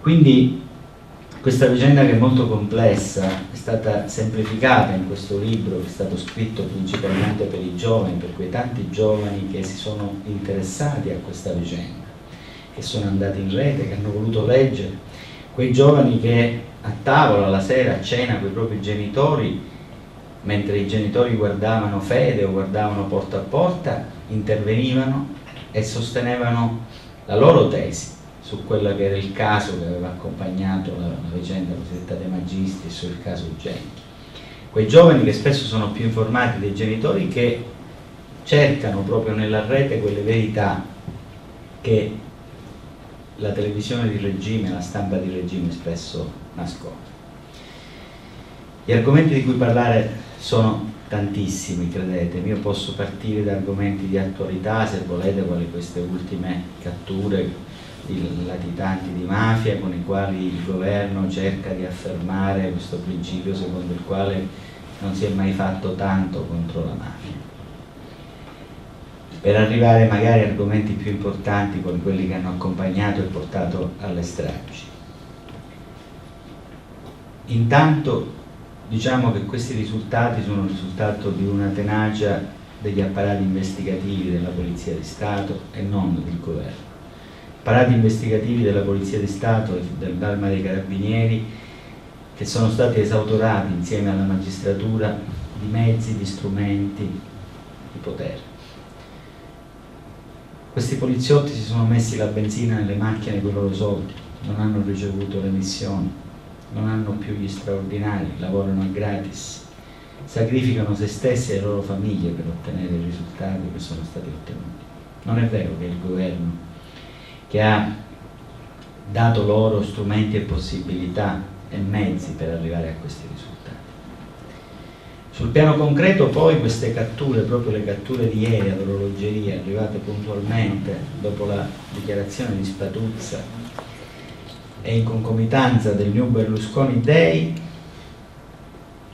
Quindi questa vicenda, che è molto complessa, è stata semplificata in questo libro, che è stato scritto principalmente per i giovani, per quei tanti giovani che si sono interessati a questa vicenda, che sono andati in rete, che hanno voluto leggere, quei giovani che a tavola la sera, a cena con i propri genitori, mentre i genitori guardavano Fede o guardavano Porta a Porta, intervenivano e sostenevano la loro tesi su quello che era il caso che aveva accompagnato la vicenda cosiddetta De Magistris, sul caso Genchi. Quei giovani che spesso sono più informati dei genitori, che cercano proprio nella rete quelle verità che la televisione di regime, la stampa di regime spesso nasconde. Gli argomenti di cui parlare sono tantissimi, credetemi. Io posso partire da argomenti di attualità, se volete, quali queste ultime catture di latitanti di mafia, con i quali il governo cerca di affermare questo principio secondo il quale non si è mai fatto tanto contro la mafia, per arrivare magari a argomenti più importanti come quelli che hanno accompagnato e portato alle stragi. Intanto diciamo che questi risultati sono il risultato di una tenacia degli apparati investigativi della Polizia di Stato e non del governo. Apparati investigativi della Polizia di Stato e dell'Arma dei Carabinieri che sono stati esautorati insieme alla magistratura di mezzi, di strumenti, di potere. Questi poliziotti si sono messi la benzina nelle macchine con i loro soldi, non hanno ricevuto le missioni, non hanno più gli straordinari, lavorano a gratis, sacrificano se stessi e le loro famiglie per ottenere i risultati che sono stati ottenuti. Non è vero che il governo, che ha dato loro strumenti e possibilità e mezzi per arrivare a questi risultati. Sul piano concreto poi queste catture, proprio le catture di ieri ad orologeria, arrivate puntualmente dopo la dichiarazione di Spatuzza e in concomitanza del New Berlusconi Day,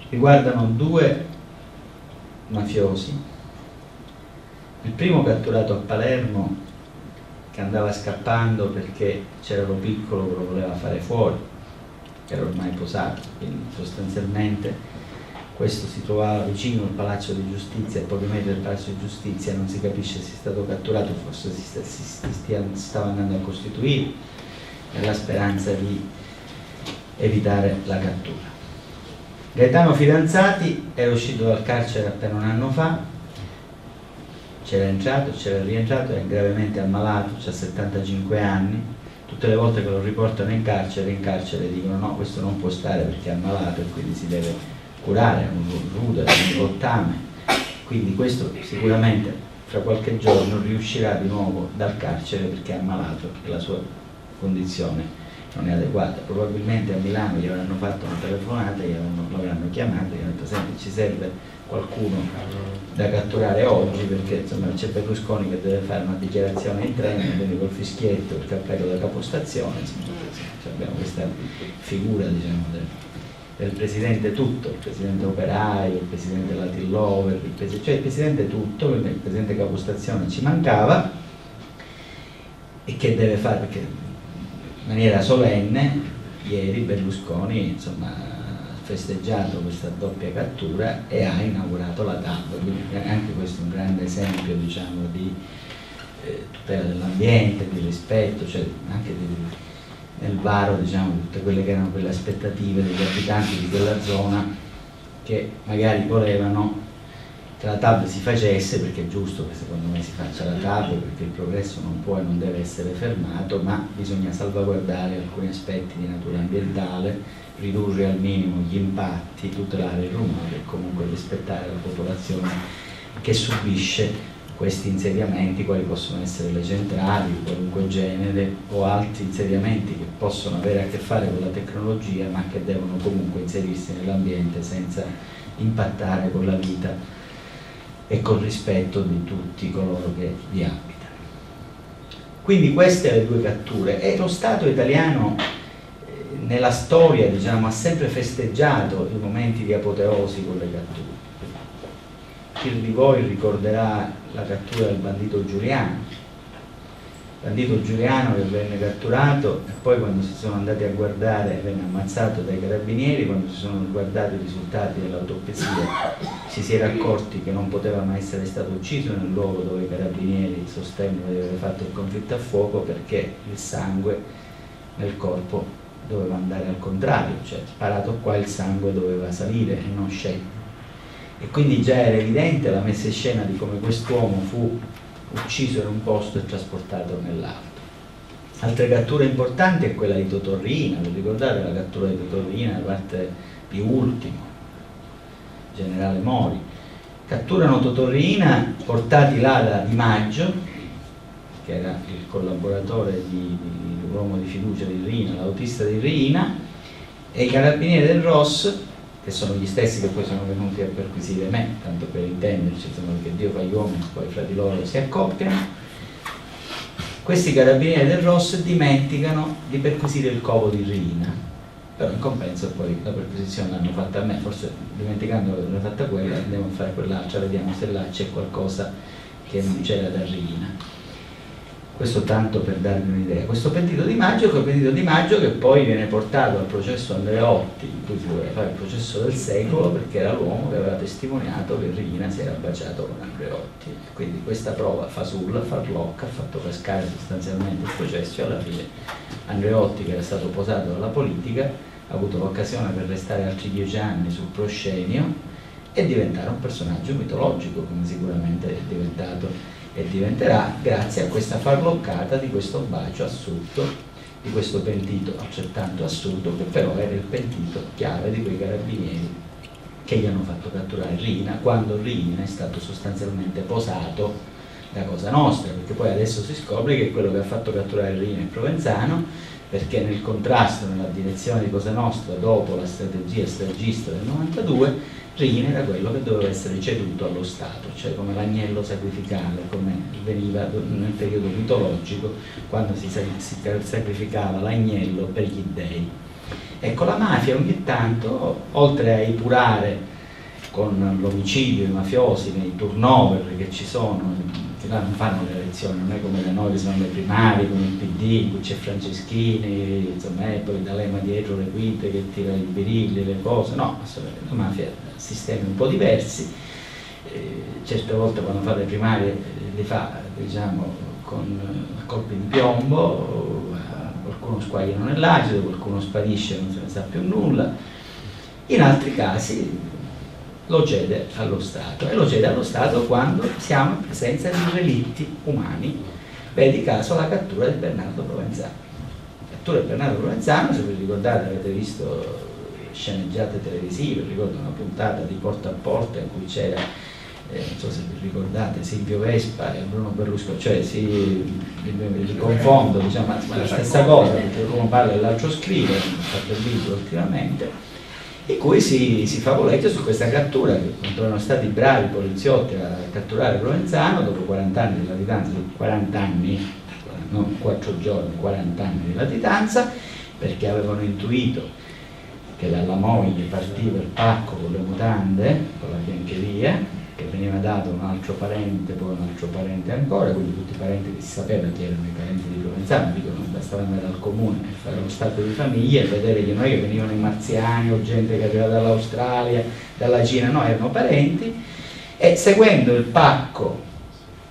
riguardano due mafiosi. Il primo catturato a Palermo, che andava scappando perché c'era lo piccolo che lo voleva fare fuori, che era ormai posato, quindi sostanzialmente questo si trovava vicino al Palazzo di Giustizia, a pochi metri dal Palazzo di Giustizia, non si capisce se è stato catturato, forse si stava andando a costituire, nella speranza di evitare la cattura. Gaetano Fidanzati era uscito dal carcere appena un anno fa, c'era entrato, c'era rientrato, è gravemente ammalato, ha 75 anni, tutte le volte che lo riportano in carcere dicono no, questo non può stare perché è ammalato e quindi si deve curare, un rudere, un rottame, quindi questo sicuramente fra qualche giorno riuscirà di nuovo dal carcere perché è ammalato e la sua condizione non è adeguata. Probabilmente a Milano gli avranno fatto una telefonata, l'avranno chiamato, gli hanno detto senti, ci serve qualcuno da catturare oggi perché insomma c'è Berlusconi che deve fare una dichiarazione in treno, quindi col fischietto, il cappello da capostazione, insomma, abbiamo questa figura, diciamo, del presidente tutto, il presidente operaio, il presidente Latin Lover, cioè il presidente tutto, quindi il presidente capostazione ci mancava. E che deve fare? Perché in maniera solenne ieri Berlusconi insomma ha festeggiato questa doppia cattura e ha inaugurato la TAV, quindi anche questo è un grande esempio, diciamo, di tutela dell'ambiente, di rispetto, cioè anche nel varo, diciamo, di tutte quelle che erano quelle aspettative degli abitanti di quella zona che magari volevano che la TAV si facesse, perché è giusto che secondo me si faccia la TAV, perché il progresso non può e non deve essere fermato, ma bisogna salvaguardare alcuni aspetti di natura ambientale, ridurre al minimo gli impatti, tutelare il rumore e comunque rispettare la popolazione che subisce questi insediamenti, quali possono essere le centrali di qualunque genere o altri insediamenti che possono avere a che fare con la tecnologia ma che devono comunque inserirsi nell'ambiente senza impattare con la vita e col rispetto di tutti coloro che vi abitano. Quindi queste le due catture, e lo Stato italiano nella storia, diciamo, ha sempre festeggiato i momenti di apoteosi con le catture. Chi di voi ricorderà la cattura del bandito Giuliano, bandito Giuliano che venne catturato e poi quando si sono andati a guardare venne ammazzato dai carabinieri. Quando si sono guardati i risultati dell'autopsia si era accorti che non poteva mai essere stato ucciso nel luogo dove i carabinieri sostennero di aver fatto il conflitto a fuoco, perché il sangue nel corpo doveva andare al contrario, cioè sparato qua il sangue doveva salire e non scendere. E quindi già era evidente la messa in scena di come quest'uomo fu ucciso in un posto e trasportato nell'altro. Altre catture importanti è quella di Totorrina. Vi ricordate la cattura di Totorrina da parte di Ultimo, generale Mori? Catturano Totorrina, portati là da Di Maggio, che era il collaboratore l'uomo di fiducia di Riina, l'autista di Riina, e i carabinieri del ROS, che sono gli stessi che poi sono venuti a perquisire me, tanto per intenderci, insomma, perché Dio fa gli uomini, poi fra di loro si accoppiano. Questi carabinieri del ROS dimenticano di perquisire il covo di Riina, però in compenso poi la perquisizione l'hanno fatta a me, forse dimenticando che l'hanno fatta quella, andiamo a fare quell'altra, vediamo se là c'è qualcosa che non c'era da Riina. Questo tanto per darvi un'idea. Questo pentito Di Maggio, che poi viene portato al processo Andreotti, in cui si voleva fare il processo del secolo, perché era l'uomo che aveva testimoniato che Riina si era baciato con Andreotti. Quindi questa prova fasulla, farlocca, ha fatto cascare sostanzialmente il processo, e alla fine Andreotti, che era stato posato dalla politica, ha avuto l'occasione per restare altri 10 anni sul proscenio e diventare un personaggio mitologico, come sicuramente è diventato e diventerà, grazie a questa farloccata di questo bacio assurdo, di questo pentito altrettanto assurdo, che però era il pentito chiave di quei carabinieri che gli hanno fatto catturare Riina, quando Riina è stato sostanzialmente posato da Cosa Nostra, perché poi adesso si scopre che quello che ha fatto catturare Riina è Provenzano, perché nel contrasto nella direzione di Cosa Nostra dopo la strategia stragista del 92, Riina era quello che doveva essere ceduto allo Stato, cioè come l'agnello sacrificale, come veniva nel periodo mitologico, quando si sacrificava l'agnello per gli dei. Ecco, la mafia ogni tanto, oltre a epurare con l'omicidio, i mafiosi, nei turnover che ci sono, che là non fanno le elezioni, non è come da noi che sono le primarie, come il PD, in cui c'è Franceschini, insomma, e poi D'Alema dietro le quinte che tira i birilli, le cose, no, assolutamente, la mafia ha sistemi un po' diversi, certe volte quando fa le primarie le fa, diciamo, con colpi di piombo, qualcuno squagliano nell'acido, qualcuno sparisce, non se ne sa più nulla, in altri casi lo cede allo Stato, e lo cede allo Stato quando siamo in presenza di relitti umani. Vedi caso la cattura di Bernardo Provenzano. La cattura di Bernardo Provenzano, se vi ricordate, avete visto sceneggiate televisive, ricordo una puntata di Porta a Porta in cui c'era, non so se vi ricordate, Silvio Vespa e Bruno Berlusconi, cioè li confondo, diciamo, ma la stessa cosa, perché uno parla e l'altro scrive, hanno fatto il libro ultimamente, in cui si fa voleggia su questa cattura, che erano stati bravi poliziotti a catturare Provenzano dopo 40 anni di latitanza, 40 anni, non 4 giorni, 40 anni di latitanza, perché avevano intuito che dalla moglie partiva il pacco con le mutande, con la biancheria, che veniva dato a un altro parente, poi un altro parente ancora, quindi tutti i parenti che si sapeva che erano i parenti di Provenzano, dicono che bastava andare al comune e fare lo stato di famiglia e vedere che non è che venivano i marziani o gente che arrivava dall'Australia, dalla Cina, no, erano parenti, e seguendo il pacco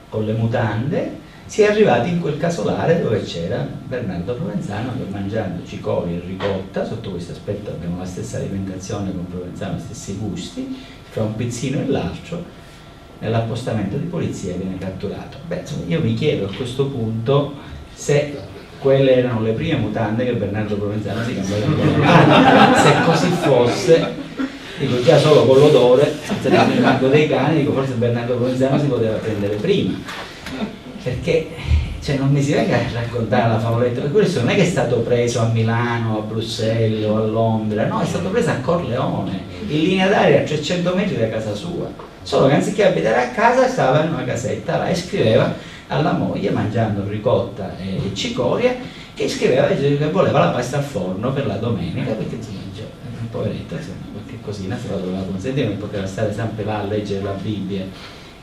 con le mutande si è arrivati in quel casolare dove c'era Bernardo Provenzano che, mangiando cicoria e ricotta, sotto questo aspetto abbiamo la stessa alimentazione con Provenzano, gli stessi gusti, fra un pizzino e l'altro, nell'appostamento di polizia viene catturato. Beh, insomma, io mi chiedo a questo punto se quelle erano le prime mutande che Bernardo Provenzano si cambiava. Se così fosse, dico, già solo con l'odore, se ne rimango dei cani, dico forse Bernardo Provenzano si poteva prendere prima, perché cioè, non mi si venga a raccontare la favoletta, perché questo non è che è stato preso a Milano, a Bruxelles o a Londra, no, è stato preso a Corleone, in linea d'aria a 300 metri da casa sua, solo che anziché abitare a casa stava in una casetta là e scriveva alla moglie, mangiando ricotta e cicoria, che scriveva che voleva la pasta al forno per la domenica, perché insomma, poveretto, insomma, qualche cosina se la doveva consentire, non poteva stare sempre là a leggere la Bibbia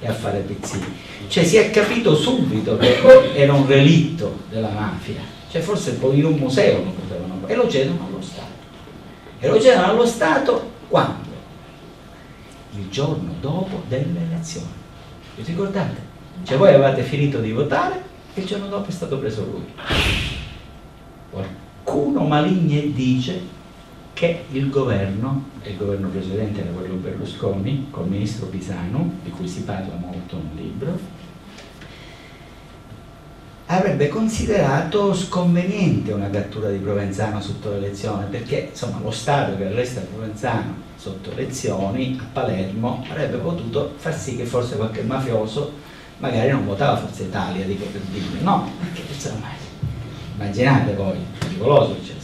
e a fare pizzini. Cioè si è capito subito che era un relitto della mafia, cioè forse poi in un museo lo potevano, e lo cedono allo Stato. E lo cedono allo Stato quando? Il giorno dopo delle elezioni. Vi ricordate? Cioè voi avevate finito di votare e il giorno dopo è stato preso lui. Qualcuno maligno e dice che il governo precedente era quello Berlusconi, col ministro Pisanu, di cui si parla molto nel libro, avrebbe considerato sconveniente una cattura di Provenzano sotto l'elezione, perché insomma lo Stato che arresta Provenzano sotto elezioni a Palermo avrebbe potuto far sì che forse qualche mafioso magari non votava Forza Italia, dico per dire, no, perché insomma immaginate voi, pericoloso, cioè,